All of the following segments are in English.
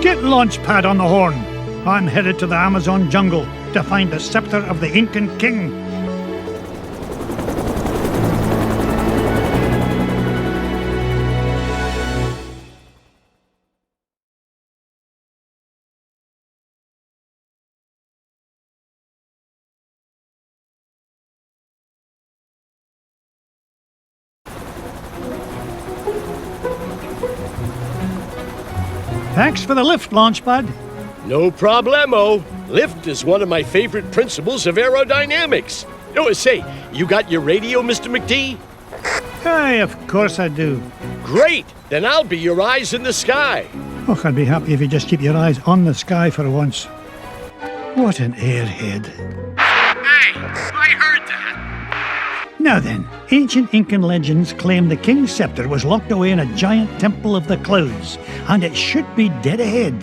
Get Launchpad on the horn. I'm headed to the Amazon jungle to find the Sceptre of the Incan King. Thanks for the lift, Launchpad. No problemo. Lift is one of my favorite principles of aerodynamics. Oh, say, you got your radio, Mr. McD? Aye, of course I do. Great! Then I'll be your eyes in the sky. Oh, I'd be happy if you just keep your eyes on the sky for once. What an airhead. Hey, I heard that. Now then, ancient Incan legends claim the King's Sceptre was locked away in a giant temple of the clouds, and it should be dead ahead.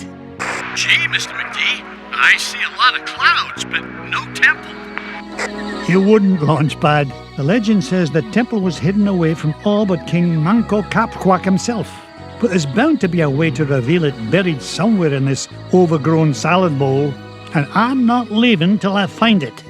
Gee, Mr. McD, I see a lot of clouds, but no temple. You wouldn't, Launchpad. The legend says the temple was hidden away from all but King Manco Capquack himself. But there's bound to be a way to reveal it buried somewhere in this overgrown salad bowl, and I'm not leaving till I find it.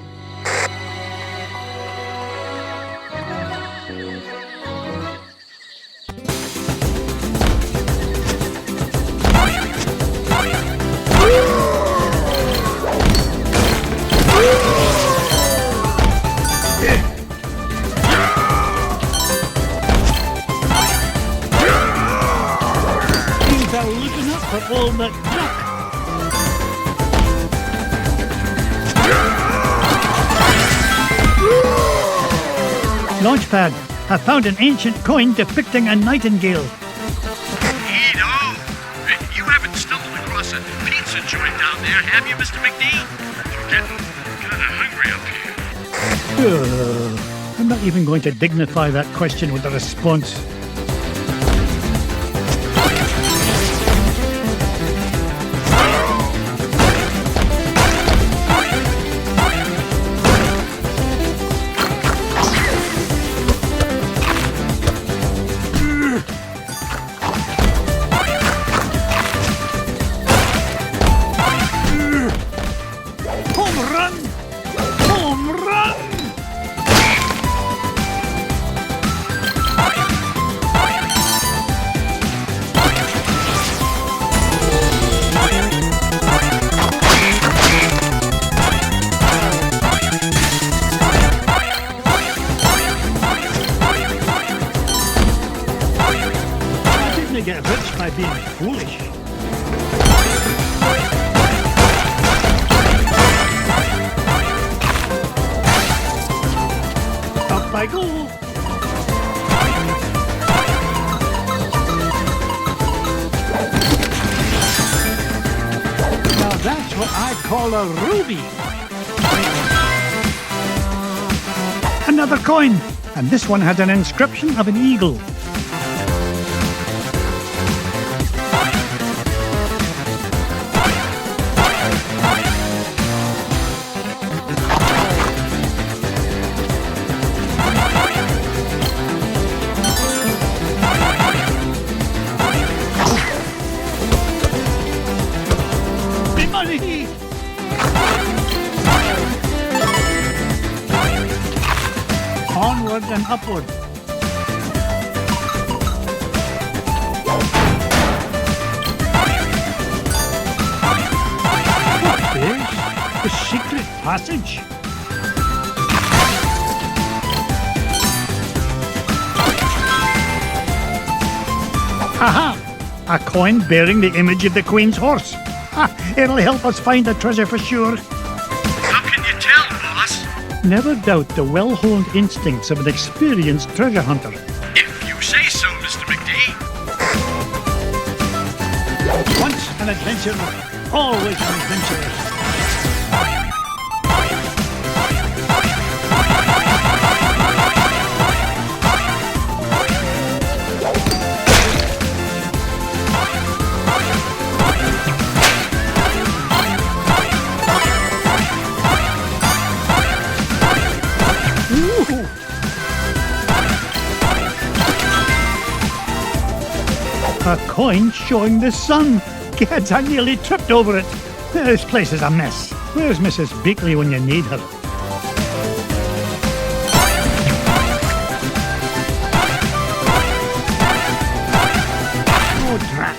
All that duck. Launchpad, I found an ancient coin depicting a nightingale. Neato! You haven't stumbled across a pizza joint down there, have you, Mr. McD? You're getting kind of hungry up here. I'm not even going to dignify that question with a response. Get rich by being foolish. Up I go. Now that's what I call a ruby. Another coin, and this one has an inscription of an eagle. Onward and upward. What is the secret passage? Aha! A coin bearing the image of the Queen's horse. Ha! It'll help us find the treasure for sure. How can you tell, boss? Never doubt the well-honed instincts of an experienced treasure hunter. If you say so, Mr. McD. Once an adventurer, always an adventurer. A coin showing the sun. Gads, I nearly tripped over it. This place is a mess. Where's Mrs. Beakley when you need her? Oh, drat.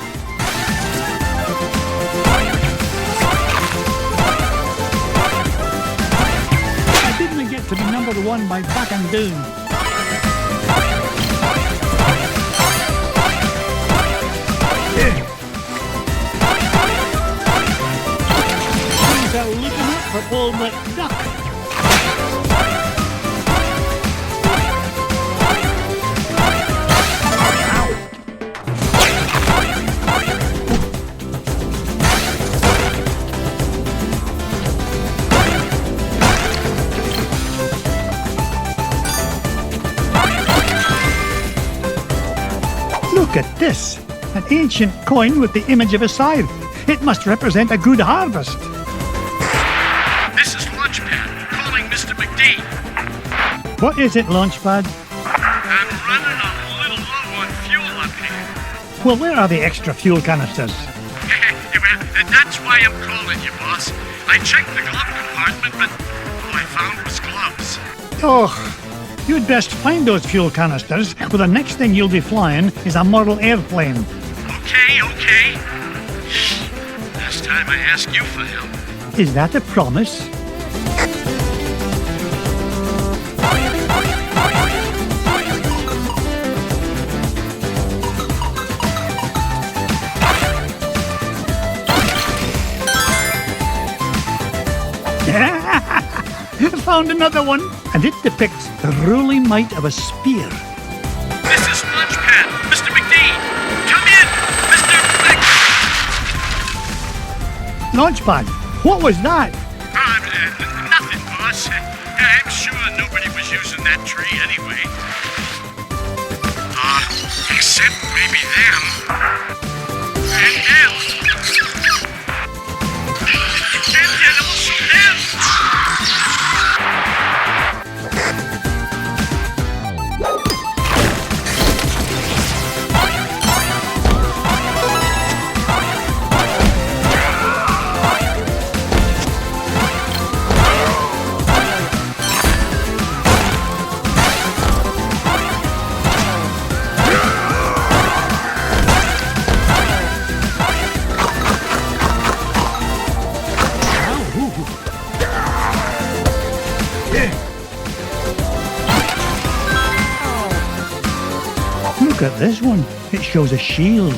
I didn't get to be number one by backing down. Things are looking up for old McDuck. Look at this. An ancient coin with the image of a scythe. It must represent a good harvest. This is Launchpad, calling Mr. McD. What is it, Launchpad? I'm running a little low on fuel up here. Well, where are the extra fuel canisters? Well, that's why I'm calling you, boss. I checked the glove compartment, but all I found was gloves. Oh, you'd best find those fuel canisters, for the next thing you'll be flying is a model airplane. Okay. Last time I asked you for help. Is that a promise? Found another one, and it depicts the ruling might of a spear. This is Launchpad, Mr. McD. Come in, Mr. Launchpad, what was that? Nothing, boss. I'm sure nobody was using that tree anyway. Except maybe them. And them. And also them. Look at this one. It shows a shield.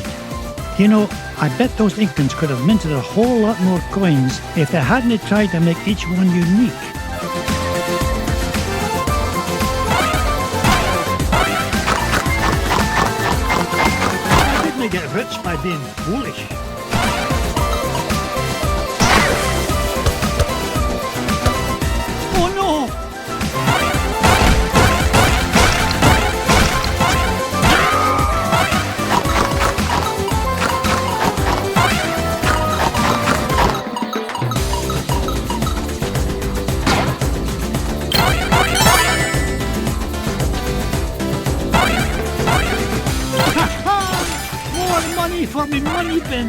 You know, I bet those Incans could have minted a whole lot more coins if they hadn't tried to make each one unique. I didn't get rich by being foolish. Oh no! For me money bin.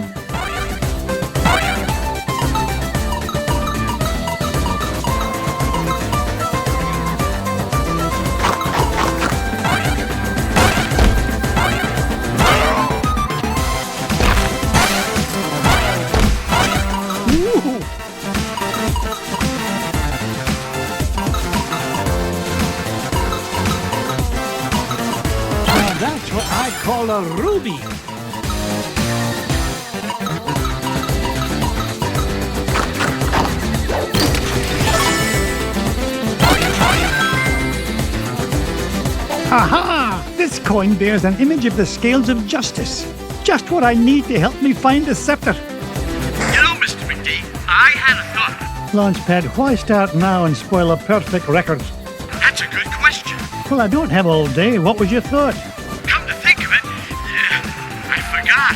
Now that's what I call a ruby. Aha! This coin bears an image of the scales of justice. Just what I need to help me find the scepter. You know, Mr. McD, I had a thought. Launchpad, why start now and spoil a perfect record? That's a good question. Well, I don't have all day. What was your thought? Come to think of it, I forgot.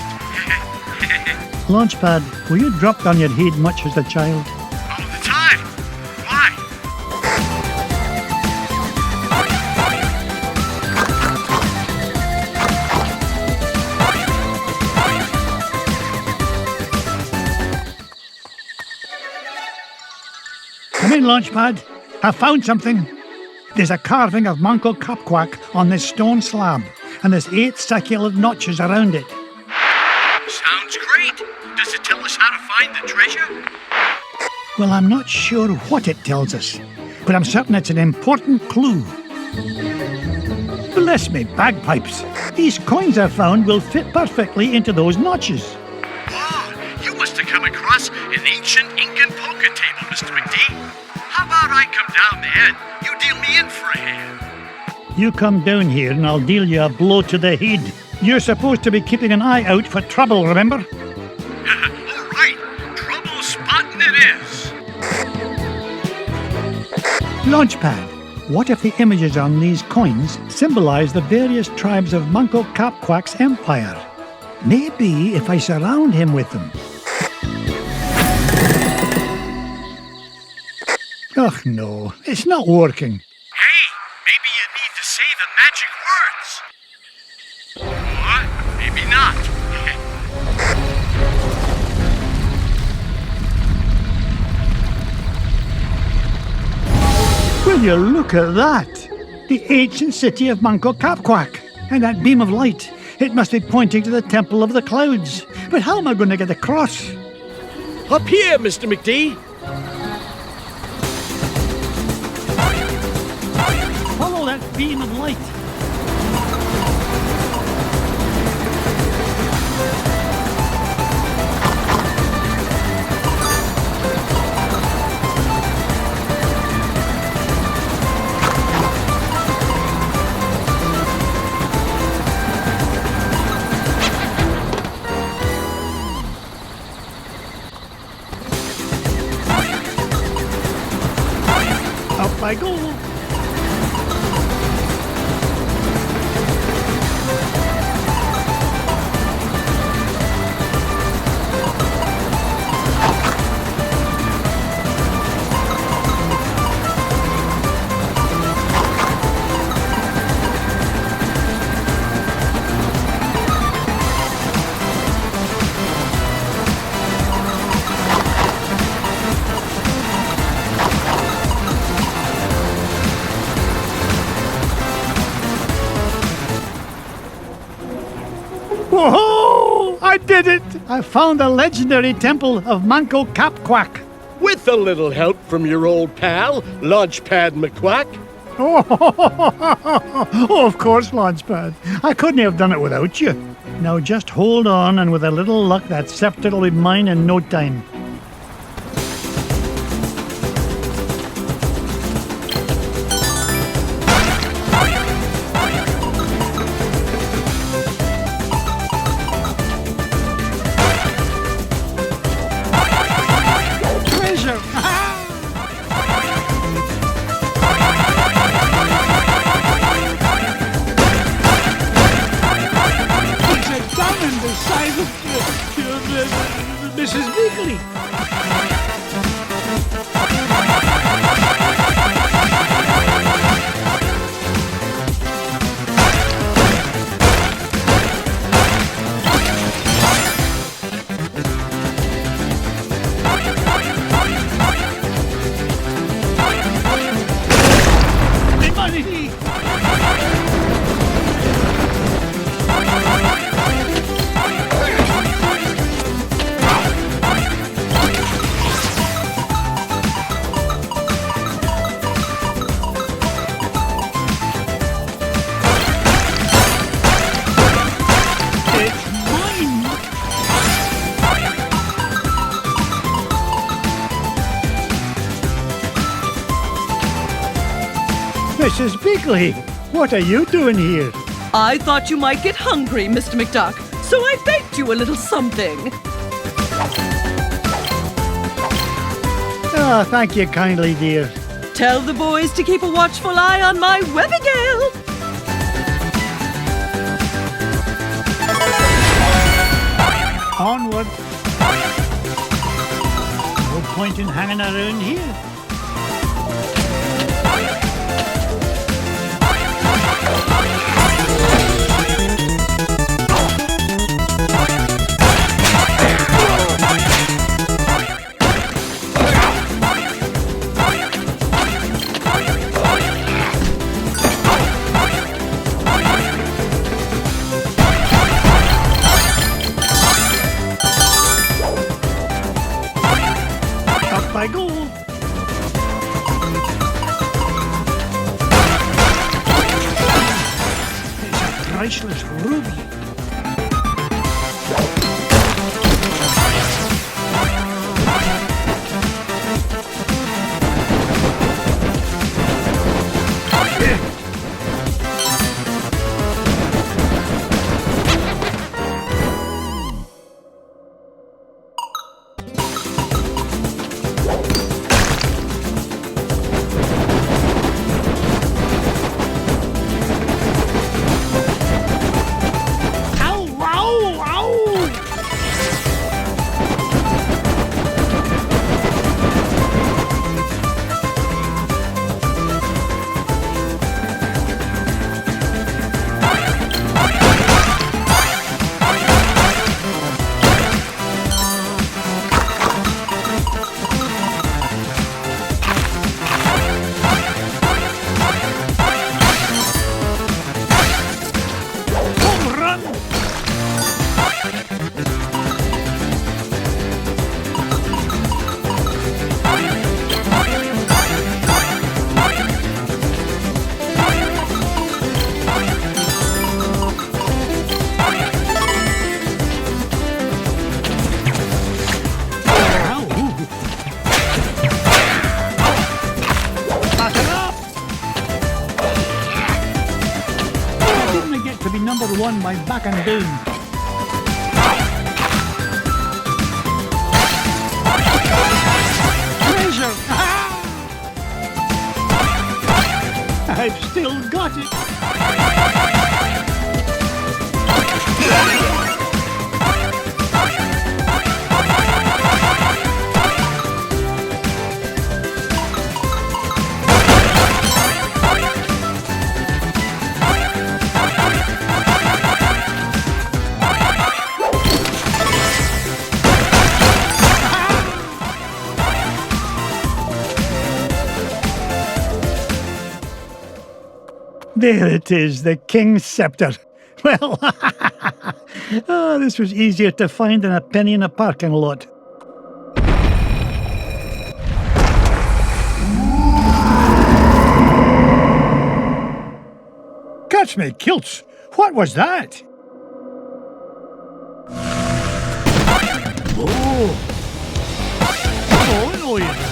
Launchpad, were you dropped on your head much as a child? All the time. Why? Come in, Launchpad. I found something. There's a carving of Manco Capquack on this stone slab, and there's 8 circular notches around it. Sounds great. Does it tell us how to find the treasure? Well, I'm not sure what it tells us, but I'm certain it's an important clue. Bless me bagpipes. These coins I found will fit perfectly into those notches. Oh, you must have come across an ancient Incan poker table, Mr. McD. How about I come down there and you deal me in for a hand? You come down here and I'll deal you a blow to the head. You're supposed to be keeping an eye out for trouble, remember? All right, trouble spotting it is. Launchpad, what if the images on these coins symbolize the various tribes of Manco Capquack's empire? Maybe if I surround him with them. Oh no, it's not working. Hey, maybe you need to say the magic words. Or maybe not. Will you look at that? The ancient city of Manco Capquack. And that beam of light. It must be pointing to the Temple of the Clouds. But how am I going to get across? Up here, Mr. McD. Follow that beam of light. Up I go. Whoa! I did it! I found the legendary temple of Manco Capquack. With a little help from your old pal, Launchpad McQuack. Oh, of course, Launchpad. I couldn't have done it without you. Now just hold on, and with a little luck, that sceptre will be mine in no time. Treasure! It's a diamond the size of Mrs. Weekly. The money! It's mine! Mrs. Bigley, what are you doing here? I thought you might get hungry, Mr. McDuck, so I baked you a little something. Ah, thank you kindly, dear. Tell the boys to keep a watchful eye on my Webbigale. Onward. No point in hanging around here. won by backing down. Treasure! I've still got it. There it is, the King's Sceptre. Well, this was easier to find than a penny in a parking lot. Catch me kilts! What was that? Oh! Oh, yeah.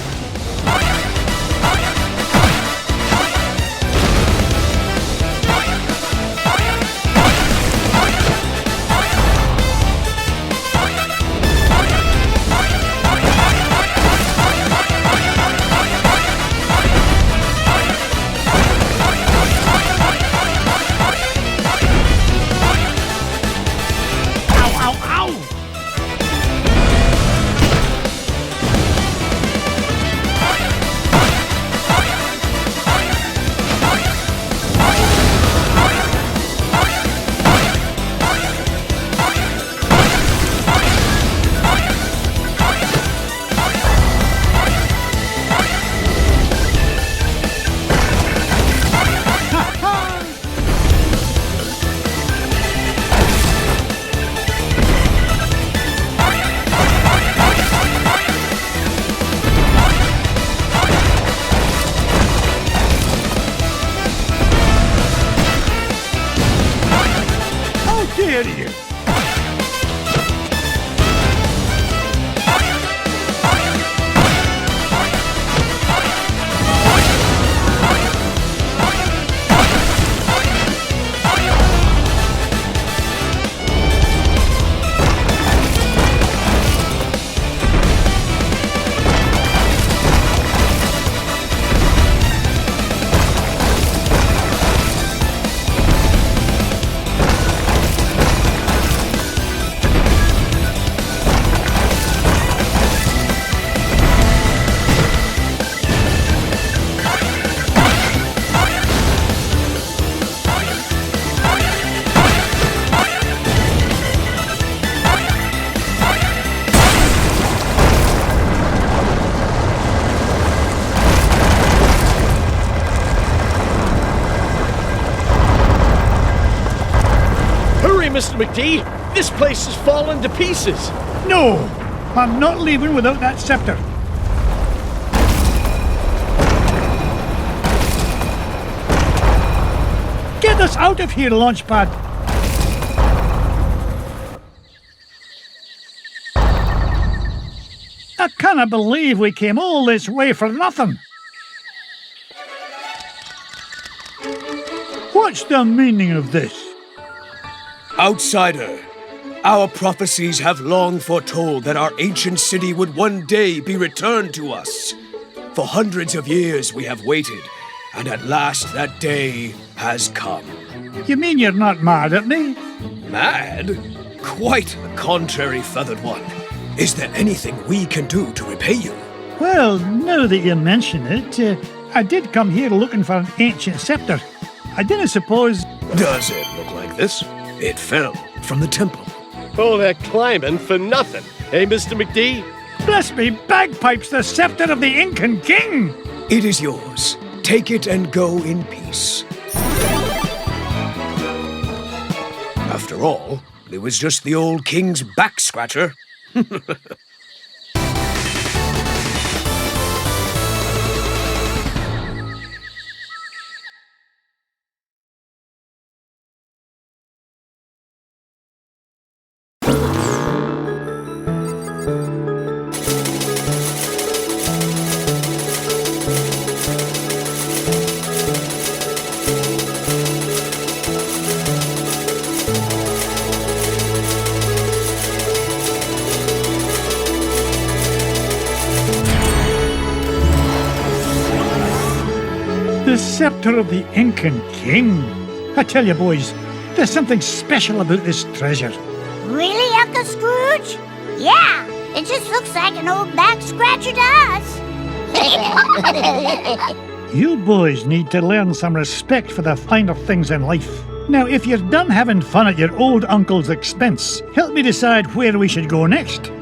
Mr. McD, this place has fallen to pieces. No, I'm not leaving without that scepter. Get us out of here, Launchpad. I can't believe we came all this way for nothing. What's the meaning of this? Outsider, our prophecies have long foretold that our ancient city would one day be returned to us. For hundreds of years we have waited, and at last that day has come. You mean you're not mad at me? Mad? Quite the contrary, Feathered One. Is there anything we can do to repay you? Well, now that you mention it, I did come here looking for an ancient scepter. I didn't suppose... Does it look like this? It fell from the temple. All that climbing for nothing, eh, Mr. McD? Bless me bagpipes, the scepter of the Incan king! It is yours. Take it and go in peace. After all, it was just the old king's back scratcher. The sceptre of the Incan king. I tell you, boys, there's something special about this treasure. Really, Uncle Scrooge? Yeah, it just looks like an old back scratcher to us. You boys need to learn some respect for the finer things in life. Now, if you're done having fun at your old uncle's expense, help me decide where we should go next.